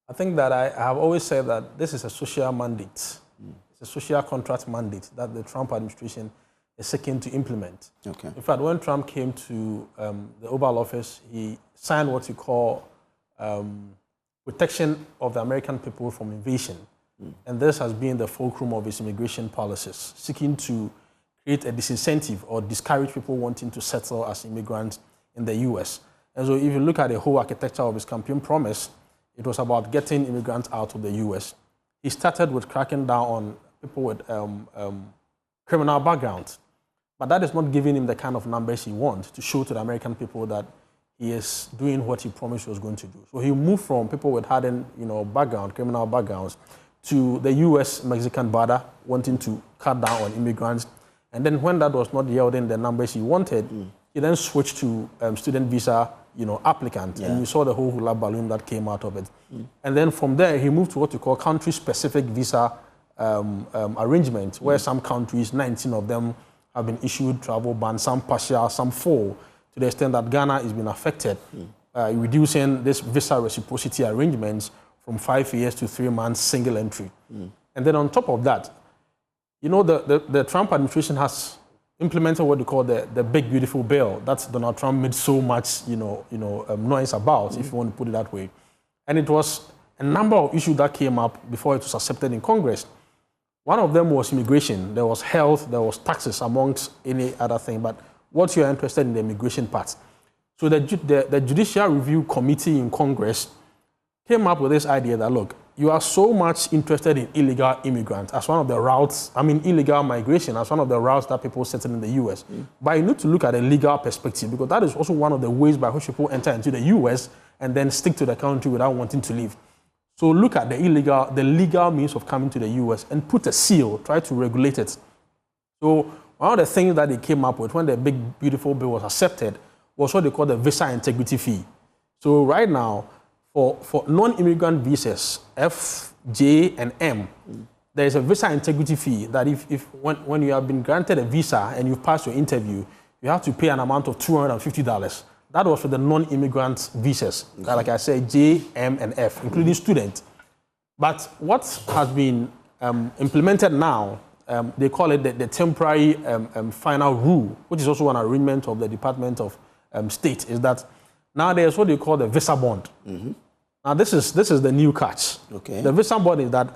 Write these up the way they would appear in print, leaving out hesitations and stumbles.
I think that I have always said that this is a social mandate. It's a social contract mandate that the Trump administration is seeking to implement. Okay. In fact, when Trump came to the Oval Office, he signed what you call protection of the American people from invasion. And this has been the fulcrum of his immigration policies, seeking to create a disincentive or discourage people wanting to settle as immigrants in the U.S. And so if you look at the whole architecture of his campaign promise, it was about getting immigrants out of the U.S. He started with cracking down on people with criminal backgrounds. But that is not giving him the kind of numbers he wants to show to the American people that he is doing what he promised he was going to do. So he moved from people with hardened, background, criminal backgrounds, to the U.S.-Mexican border, wanting to cut down on immigrants. And then when that was not yielding the numbers he wanted, he then switched to student visa, applicants. Yeah. And you saw the whole hula balloon that came out of it. And then from there, he moved to what you call country-specific visa arrangement, where some countries, 19 of them, have been issued travel bans, some partial, some full, to the extent that Ghana has been affected, reducing this visa reciprocity arrangements from 5 years to 3 months single entry. And then on top of that, the Trump administration has implemented what they call the big beautiful bill that Donald Trump made so much noise about, if you want to put it that way. And it was a number of issues that came up before it was accepted in Congress. One of them was immigration. There was health, there was taxes, amongst any other thing. But what you are interested in the immigration part. So the Judicial Review Committee in Congress came up with this idea that, look, you are so much interested in illegal immigrants as one of the routes, illegal migration as one of the routes that people settle in the U.S. But you need to look at a legal perspective, because that is also one of the ways by which people enter into the U.S. and then stick to the country without wanting to leave. So look at the legal means of coming to the U.S. and put a seal, try to regulate it. So one of the things that they came up with when the big beautiful bill was accepted was what they call the visa integrity fee. So right now, for non-immigrant visas, F, J, and M, there is a visa integrity fee that when you have been granted a visa and you've passed your interview, you have to pay an amount of $250. That was for the non-immigrant visas, like I said, J, M, and F, including students. But what has been implemented now, they call it the temporary final rule, which is also an arrangement of the Department of State, is that now there's what they call the visa bond. Now this is the new catch. Okay. The visa bond is that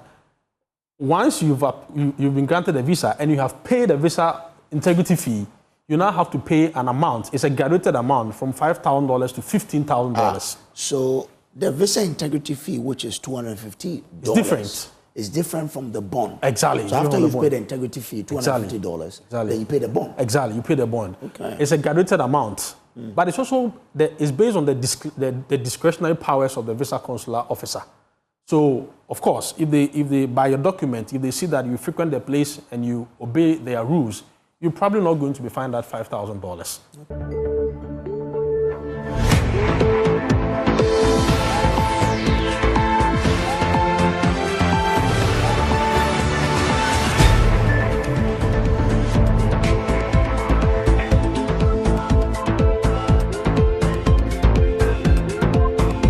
once you've been granted a visa and you have paid a visa integrity fee, you now have to pay an amount. It's a graduated amount from $5,000 to $15,000. So the visa integrity fee, which is $250, is different. Is different from the bond. Exactly. So after you pay the integrity fee, $250, then you pay the bond. Exactly, you pay the bond. Okay. It's a graduated amount, but it's also it's based on the discretionary powers of the visa consular officer. So, of course, if they by your document, if they see that you frequent the place and you obey their rules, you're probably not going to be fined that $5,000.